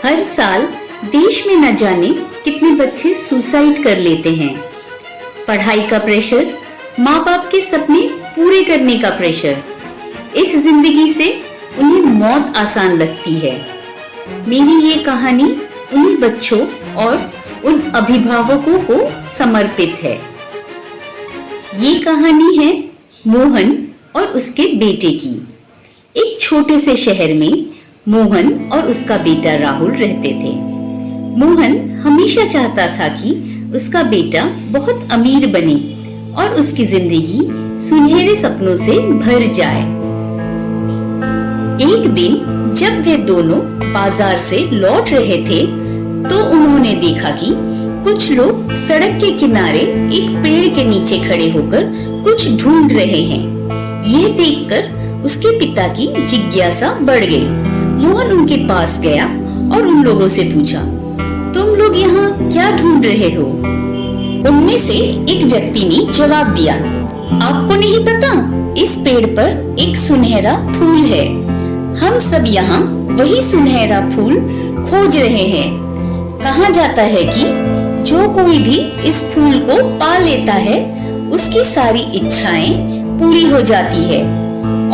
हर साल देश में न जाने कितने बच्चे सुसाइड कर लेते हैं। पढ़ाई का प्रेशर, माँ बाप के सपने पूरे करने का प्रेशर, इस जिंदगी से उन्हें मौत आसान लगती है। मेरी ये कहानी उन्हीं बच्चों और उन अभिभावकों को समर्पित है। ये कहानी है मोहन और उसके बेटे की। एक छोटे से शहर में मोहन और उसका बेटा राहुल रहते थे। मोहन हमेशा चाहता था कि उसका बेटा बहुत अमीर बने और उसकी जिंदगी सुनहरे सपनों से भर जाए। एक दिन जब वे दोनों बाजार से लौट रहे थे तो उन्होंने देखा कि कुछ लोग सड़क के किनारे एक पेड़ के नीचे खड़े होकर कुछ ढूंढ रहे हैं। यह देखकर उसके पिता की जिज्ञासा बढ़ गई। मोहन उनके पास गया और उन लोगों से पूछा, तुम लोग यहाँ क्या ढूंढ रहे हो? उनमें से एक व्यक्ति ने जवाब दिया, आपको नहीं पता, इस पेड़ पर एक सुनहरा फूल है। हम सब यहाँ वही सुनहरा फूल खोज रहे हैं। कहा जाता है कि जो कोई भी इस फूल को पा लेता है उसकी सारी इच्छाएं पूरी हो जाती है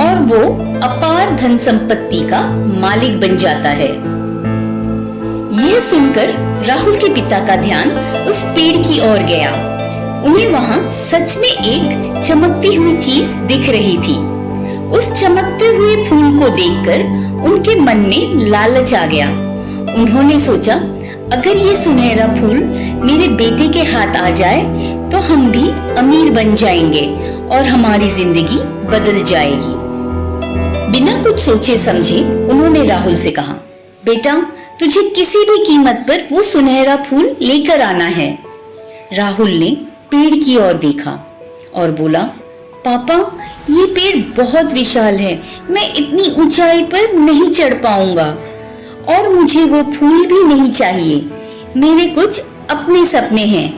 और वो अपार धन संपत्ति का मालिक बन जाता है। यह सुनकर राहुल के पिता का ध्यान उस पेड़ की ओर गया। उन्हें वहां सच में एक चमकती हुई चीज दिख रही थी। उस चमकते हुए फूल को देखकर उनके मन में लालच आ गया। उन्होंने सोचा, अगर ये सुनहरा फूल मेरे बेटे के हाथ आ जाए तो हम भी अमीर बन जाएंगे और हमारी जिंदगी बदल जाएगी। बिना कुछ सोचे समझे उन्होंने राहुल से कहा, बेटा तुझे किसी भी कीमत पर वो सुनहरा फूल लेकर आना है। राहुल ने पेड़ की ओर देखा और बोला, पापा ये पेड़ बहुत विशाल है, मैं इतनी ऊंचाई पर नहीं चढ़ पाऊंगा और मुझे वो फूल भी नहीं चाहिए। मेरे कुछ अपने सपने हैं,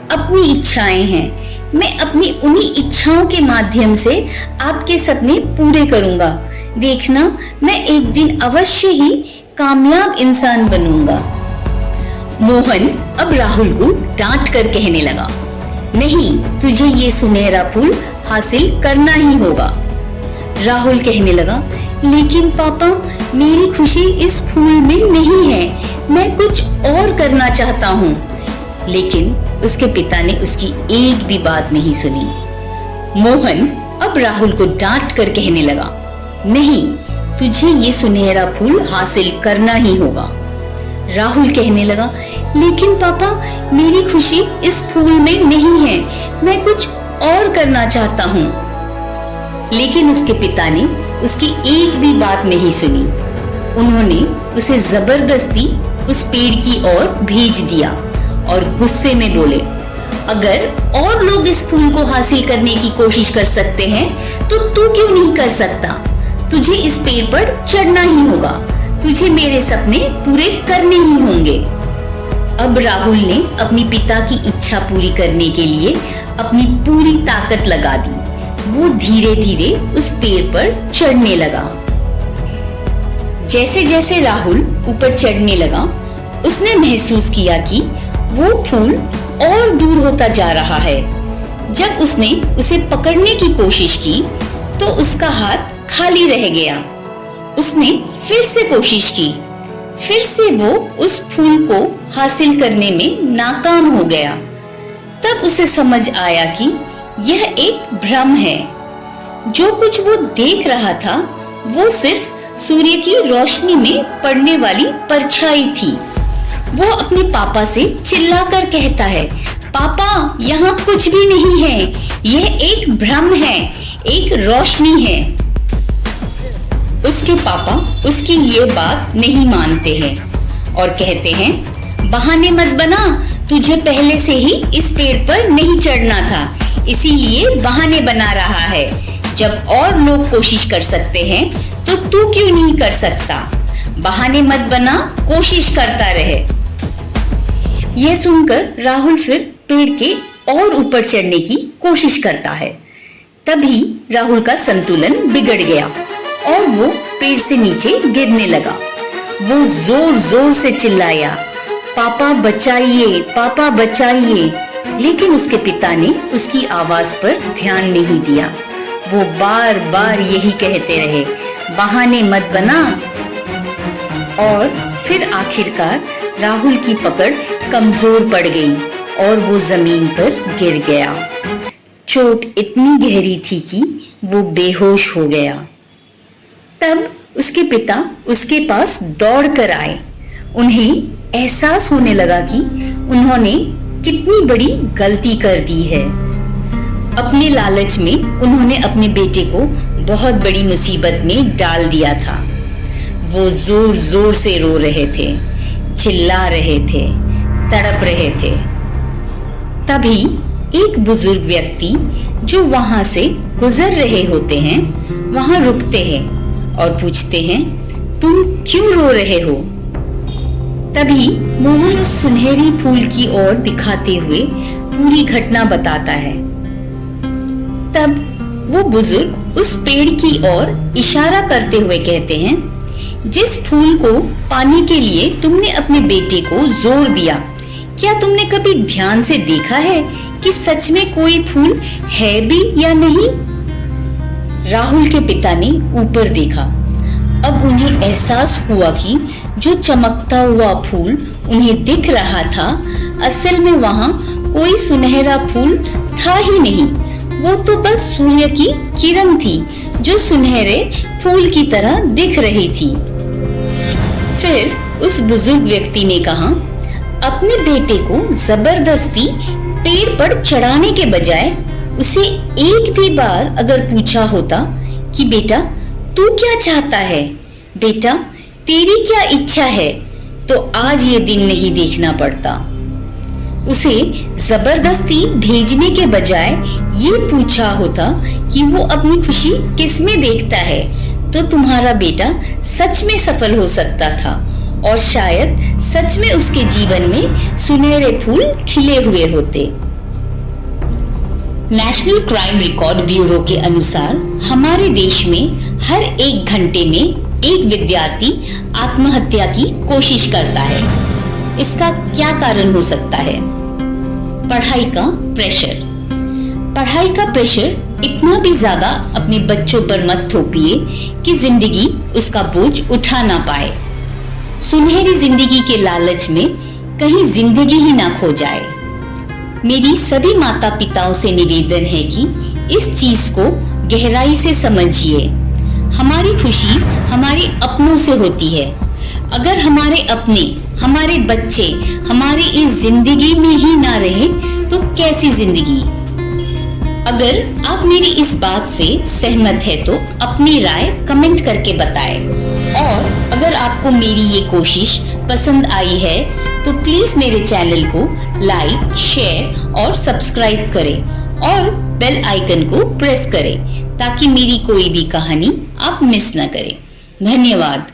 अपनी इच्छाएं हैं। मैं अपनी उन्हीं इच्छाओं के माध्यम से आपके सपने पूरे करूंगा। देखना, मैं एक दिन अवश्य ही कामयाब इंसान बनूंगा। मोहन अब राहुल को डांट कर कहने लगा, नहीं, तुझे ये सुनहरा फूल हासिल करना ही होगा। राहुल कहने लगा, लेकिन पापा मेरी खुशी इस फूल में नहीं है, मैं कुछ और करना चाहता हूँ। लेकिन उसके पिता ने उसकी एक भी बात नहीं सुनी। मोहन अब राहुल को डांट कर कहने लगा, नहीं, तुझे ये सुनहरा फूल हासिल करना ही होगा। राहुल कहने लगा, लेकिन पापा मेरी खुशी इस फूल में नहीं है, मैं कुछ और करना चाहता हूँ। लेकिन उसके पिता ने उसकी एक भी बात नहीं सुनी। उन्होंने उसे जबरदस्ती उस पेड़ की ओर भेज दिया और गुस्से में बोले, अगर और लोग इस फूल को हासिल करने की कोशिश कर सकते हैं तो तू क्यों नहीं कर सकता? तुझे इस पेड़ पर चढ़ना ही होगा, तुझे मेरे सपने पूरे करने ही होंगे। अब राहुल ने अपनी पिता की इच्छा पूरी करने के लिए अपनी पूरी ताकत लगा दी। वो धीरे धीरे उस पेड़ पर चढ़ने लगा। जैसे जैसे राहुल ऊपर चढ़ने लगा, उसने महसूस किया कि वो फूल और दूर होता जा रहा है। जब उसने उसे पकड़ने की कोशिश की तो उसका हाथ खाली रह गया। उसने फिर से कोशिश की, फिर से वो उस फूल को हासिल करने में नाकाम हो गया। तब उसे समझ आया कि यह एक भ्रम है। जो कुछ वो देख रहा था वो सिर्फ सूर्य की रोशनी में पड़ने वाली परछाई थी। वो अपने पापा से चिल्लाकर कहता है, पापा यहाँ कुछ भी नहीं है, यह एक भ्रम है, एक रोशनी है। उसके पापा उसकी ये बात नहीं मानते हैं और कहते हैं, बहाने मत बना, तुझे पहले से ही इस पेड़ पर नहीं चढ़ना था, इसीलिए बहाने बना रहा है। जब और लोग कोशिश कर सकते हैं तो तू क्यों नहीं कर सकता? बहाने मत बना, कोशिश करता रहे। यह सुनकर राहुल फिर पेड़ के और ऊपर चढ़ने की कोशिश करता है। तभी राहुल का संतुलन बिगड़ गया और वो पेड़ से नीचे गिरने लगा। वो जोर जोर से चिल्लाया, पापा बचाइए, पापा बचाइए। लेकिन उसके पिता ने उसकी आवाज पर ध्यान नहीं दिया। वो बार बार यही कहते रहे, बहाने मत बना। और फिर आखिरकार राहुल की पकड़ कमजोर पड़ गई और वो जमीन पर गिर गया। चोट इतनी गहरी थी कि वो बेहोश हो गया। तब उसके पिता उसके पास दौड़ कर आए। उन्हें एहसास होने लगा कि उन्होंने कितनी बड़ी गलती कर दी है। अपने लालच में उन्होंने अपने बेटे को बहुत बड़ी मुसीबत में डाल दिया था। वो जोर जोर से रो रहे थे, चिल्ला रहे थे, तड़प रहे थे। तभी एक बुजुर्ग व्यक्ति जो वहां से गुजर रहे होते हैं, वहां रुकते हैं और पूछते हैं, तुम क्यों रो रहे हो? तभी मोहन उस सुनहरी फूल की ओर दिखाते हुए पूरी घटना बताता है। तब वो बुजुर्ग उस पेड़ की ओर इशारा करते हुए कहते हैं, जिस फूल को पाने के लिए तुमने अपने बेटे को जोर दिया, क्या तुमने कभी ध्यान से देखा है कि सच में कोई फूल है भी या नहीं? राहुल के पिता ने ऊपर देखा। अब उन्हें एहसास हुआ कि जो चमकता हुआ फूल उन्हें दिख रहा था, असल में वहां कोई सुनहरा फूल था ही नहीं। वो तो बस सूर्य की किरण थी जो सुनहरे फूल की तरह दिख रही थी। फिर उस बुजुर्ग व्यक्ति ने कहा, अपने बेटे को जबरदस्ती पेड़ पर चढ़ाने के बजाय उसे एक भी बार अगर पूछा होता कि बेटा तू क्या चाहता है, बेटा तेरी क्या इच्छा है, तो आज ये दिन नहीं देखना पड़ता। उसे जबरदस्ती भेजने के बजाय ये पूछा होता कि वो अपनी खुशी किस में देखता है, तो तुम्हारा बेटा सच में सफल हो सकता था और शायद सच में उसके जीवन में सुनहरे फूल खिले हुए होते। नेशनल क्राइम रिकॉर्ड ब्यूरो के अनुसार हमारे देश में हर 1 घंटे में एक विद्यार्थी आत्महत्या की कोशिश करता है। इसका क्या कारण हो सकता है? पढ़ाई का प्रेशर। पढ़ाई का प्रेशर इतना भी ज्यादा अपने बच्चों पर मत थोपिए कि जिंदगी उसका बोझ उठा ना पाए। सुनहरी जिंदगी के लालच में कहीं जिंदगी ही ना खो जाए। मेरी सभी माता पिताओं से निवेदन है कि इस चीज को गहराई से समझिए। हमारी खुशी हमारे अपनों से होती है। अगर हमारे अपने, हमारे बच्चे हमारी इस जिंदगी में ही ना रहे तो कैसी जिंदगी? अगर आप मेरी इस बात से सहमत है तो अपनी राय कमेंट करके बताएं। और अगर आपको मेरी ये कोशिश पसंद आई है तो प्लीज मेरे चैनल को लाइक, शेयर और सब्सक्राइब करें और बेल आइकन को प्रेस करें ताकि मेरी कोई भी कहानी आप मिस न करें। धन्यवाद।